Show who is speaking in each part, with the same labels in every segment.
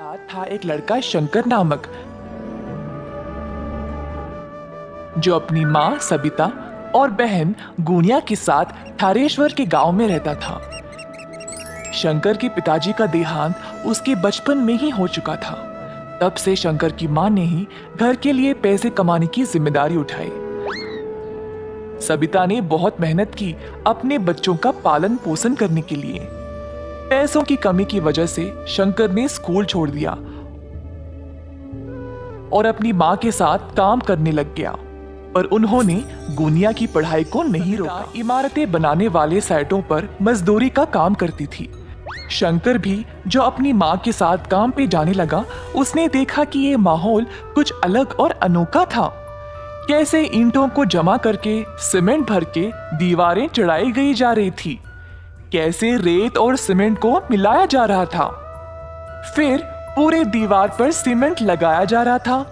Speaker 1: साथ था एक लड़का शंकर नामक, जो अपनी माँ सबिता और बहन गुनिया के साथ थारेश्वर के गांव में रहता था। शंकर के पिताजी का देहांत उसके बचपन में ही हो चुका था। तब से शंकर की माँ ने ही घर के लिए पैसे कमाने की जिम्मेदारी उठाई। सबिता ने बहुत मेहनत की अपने बच्चों का पालन पोषण करने के लिए। पैसों की कमी की वजह से शंकर ने स्कूल छोड़ दिया और अपनी माँ के साथ काम करने लग गया, पर उन्होंने गुनिया की पढ़ाई को नहीं रोका। इमारतें बनाने वाले साइटों पर मजदूरी का काम करती थी। शंकर भी जो अपनी माँ के साथ काम पे जाने लगा, उसने देखा कि ये माहौल कुछ अलग और अनोखा था। कैसे ईंटों को जमा करके सीमेंट भर के दीवारें चढ़ाई गई जा रही थी, कैसे रेत और सीमेंट को मिलाया जा रहा था, फिर पूरे दीवार पर सीमेंट लगाया जा रहा था,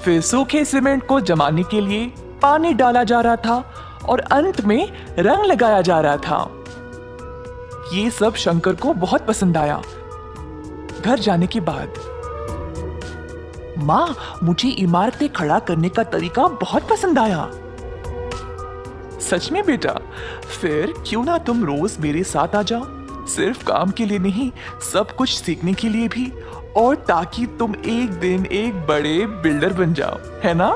Speaker 1: फिर सूखे सीमेंट को जमाने के लिए पानी डाला जा रहा था और अंत में रंग लगाया जा रहा था। ये सब शंकर को बहुत पसंद आया। घर जाने के बाद, माँ, मुझे इमारतें खड़ा करने का तरीका बहुत पसंद आया। सच में बेटा? फिर क्यों ना तुम रोज मेरे साथ आ जाओ, सिर्फ काम के लिए नहीं, सब कुछ सीखने के लिए भी, और ताकि तुम एक दिन एक बड़े बिल्डर बन जाओ, है ना?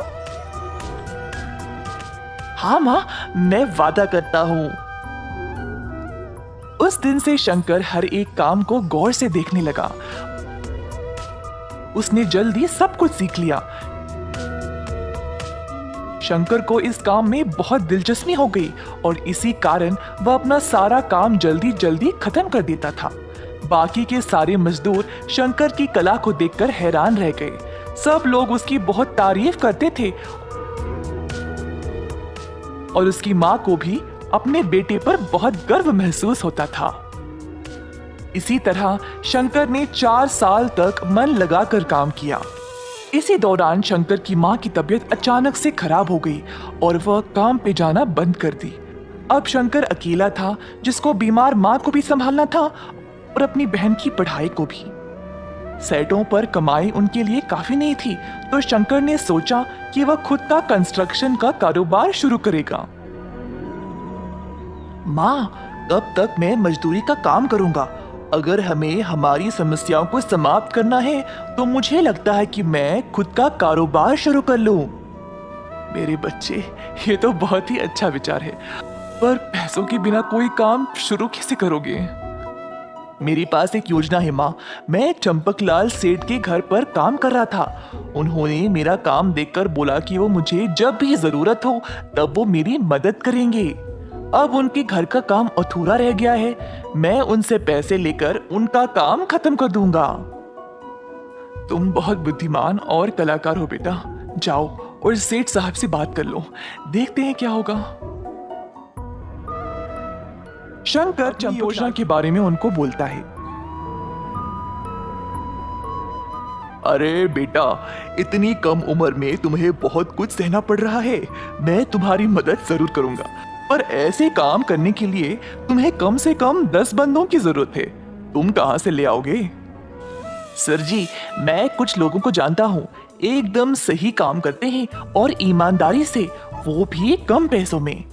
Speaker 1: हाँ माँ, मैं वादा करता हूँ। उस दिन से शंकर हर एक काम को गौर से देखने लगा। उसने जल्दी सब कुछ सीख लिया। शंकर को इस काम में बहुत दिलचस्पी हो गई और इसी कारण वह अपना सारा काम जल्दी जल्दी खत्म कर देता था। बाकी के सारे मजदूर शंकर की कला को देखकर हैरान रह गए। सब लोग उसकी बहुत तारीफ करते थे और उसकी माँ को भी अपने बेटे पर बहुत गर्व महसूस होता था। इसी तरह शंकर ने 4 साल तक मन लगाकर काम किया। इसी दौरान शंकर की माँ की तबीयत अचानक से खराब हो गई और वह काम पे जाना बंद कर दी। अब शंकर अकेला था, जिसको बीमार माँ को भी संभालना था और अपनी बहन की पढ़ाई को भी। सेटों पर कमाई उनके लिए काफी नहीं थी, तो शंकर ने सोचा कि वह खुद का कंस्ट्रक्शन का कारोबार शुरू करेगा। माँ, कब तक मैं मजदूरी का काम करूंगा? अगर हमें हमारी समस्याओं को समाप्त करना है तो मुझे लगता है कि मैं खुद का कारोबार शुरू कर लूं। मेरे बच्चे, ये तो बहुत ही अच्छा विचार है, पर पैसों के बिना कोई काम शुरू कैसे करोगे? मेरे पास एक योजना है माँ। मैं चंपकलाल सेठ के घर पर काम कर रहा था। उन्होंने मेरा काम देखकर बोला कि वो मुझे जब भी जरूरत हो तब वो मेरी मदद करेंगे। अब उनके घर का काम अधूरा रह गया है। मैं उनसे पैसे लेकर उनका काम खत्म कर दूंगा। तुम बहुत बुद्धिमान और कलाकार हो बेटा। जाओ और सेठ साहब से बात कर लो, देखते हैं क्या होगा। शंकर योजना के बारे में उनको बोलता है। अरे बेटा, इतनी कम उम्र में तुम्हें बहुत कुछ सहना पड़ रहा है। मैं तुम्हारी मदद जरूर करूंगा, पर ऐसे काम करने के लिए तुम्हें कम से कम 10 बंदों की जरूरत है। तुम कहां से ले आओगे? सर जी, मैं कुछ लोगों को जानता हूँ, एकदम सही काम करते हैं और ईमानदारी से, वो भी कम पैसों में।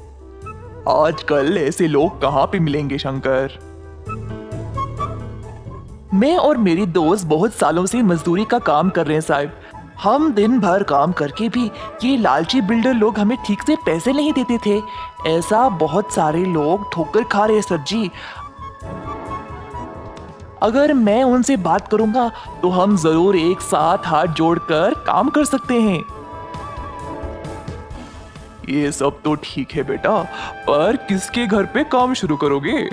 Speaker 1: आजकल ऐसे लोग कहाँ पे मिलेंगे शंकर? मैं और मेरे दोस्त बहुत सालों से मजदूरी का काम कर रहे हैं साहब। हम दिन भर काम करके भी ये लालची बिल्डर लोग हमें ठीक से पैसे नहीं देते थे। ऐसा बहुत सारे लोग ठोकर खा रहे हैं सर जी। अगर मैं उनसे बात करूंगा तो हम जरूर एक साथ हाथ जोड़कर काम कर सकते हैं। ये सब तो ठीक है बेटा, पर किसके घर पे काम शुरू करोगे?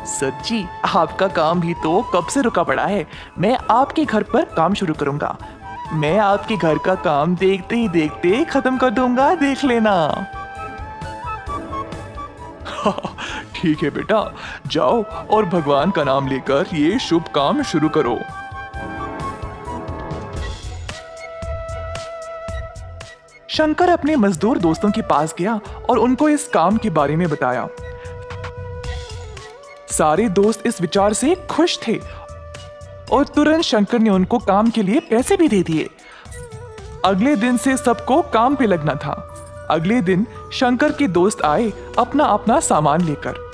Speaker 1: सर जी, आपका काम भी तो कब से रुका पड़ा है। मैं आपके घर पर काम शुरू करूंगा। मैं आपके घर का काम देखते ही देखते खत्म कर दूंगा, देख लेना। ठीक है बेटा, जाओ और भगवान का नाम लेकर ये शुभ काम शुरू करो। शंकर अपने मजदूर दोस्तों के पास गया और उनको इस काम के बारे में बताया। सारे दोस्त इस विचार से खुश थे और तुरंत शंकर ने उनको काम के लिए पैसे भी दे दिए। अगले दिन से सबको काम पे लगना था। अगले दिन शंकर के दोस्त आए अपना अपना सामान लेकर।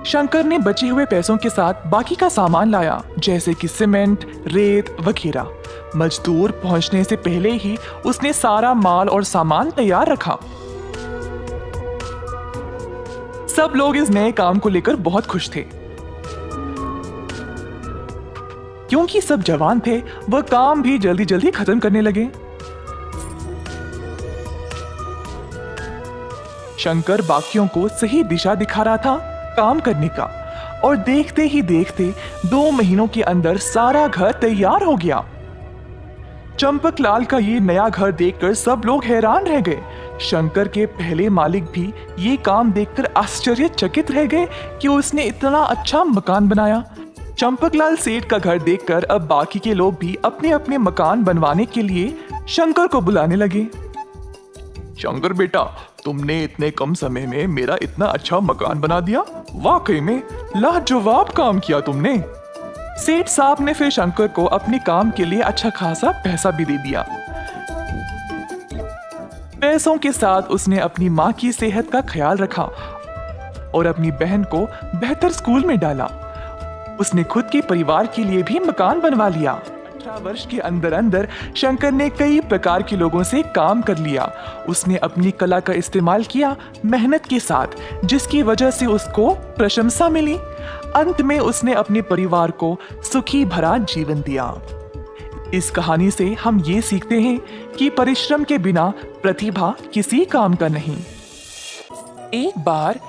Speaker 1: शंकर ने बचे हुए पैसों के साथ बाकी का सामान लाया, जैसे कि सीमेंट, रेत वगैरह। मजदूर पहुंचने से पहले ही उसने सारा माल और सामान तैयार रखा। सब लोग इस नए काम को लेकर बहुत खुश थे। क्योंकि सब जवान थे, वह काम भी जल्दी जल्दी खत्म करने लगे। शंकर बाकियों को सही दिशा दिखा रहा था काम करने का, और देखते ही देखते 2 महीनों के अंदर सारा घर तैयार हो गया। चंपकलाल का ये नया घर देखकर सब लोग हैरान रह गए। शंकर के पहले मालिक भी ये काम देखकर आश्चर्यचकित रह गए कि उसने इतना अच्छा मकान बनाया। चंपकलाल सेठ का घर देखकर अब बाकी के लोग भी अपने अपने मकान बनवाने के लिए शंकर को बुलाने लगे। शंकर बेटा, तुमने इतने कम समय में मेरा इतना अच्छा मकान बना दिया। वाकई में लाजवाब काम किया तुमने। सेठ साहब ने फिर शंकर को अपने काम के लिए अच्छा खासा पैसा भी दे दिया। पैसों के साथ उसने अपनी माँ की सेहत का ख्याल रखा और अपनी बहन को बेहतर स्कूल में डाला। उसने खुद के परिवार के लिए भी मकान बनवा लिया। 18 वर्ष के अंदर अंदर शंकर ने कई प्रकार के लोगों से काम कर लिया। उसने अपनी कला का इस्तेमाल किया मेहनत के साथ, जिसकी वजह से उसको प्रशंसा मिली। अंत में उसने अपने परिवार को सुखी भरा जीवन दिया। इस कहानी से हम ये सीखते हैं कि परिश्रम के बिना प्रतिभा किसी काम का नहीं। एक बार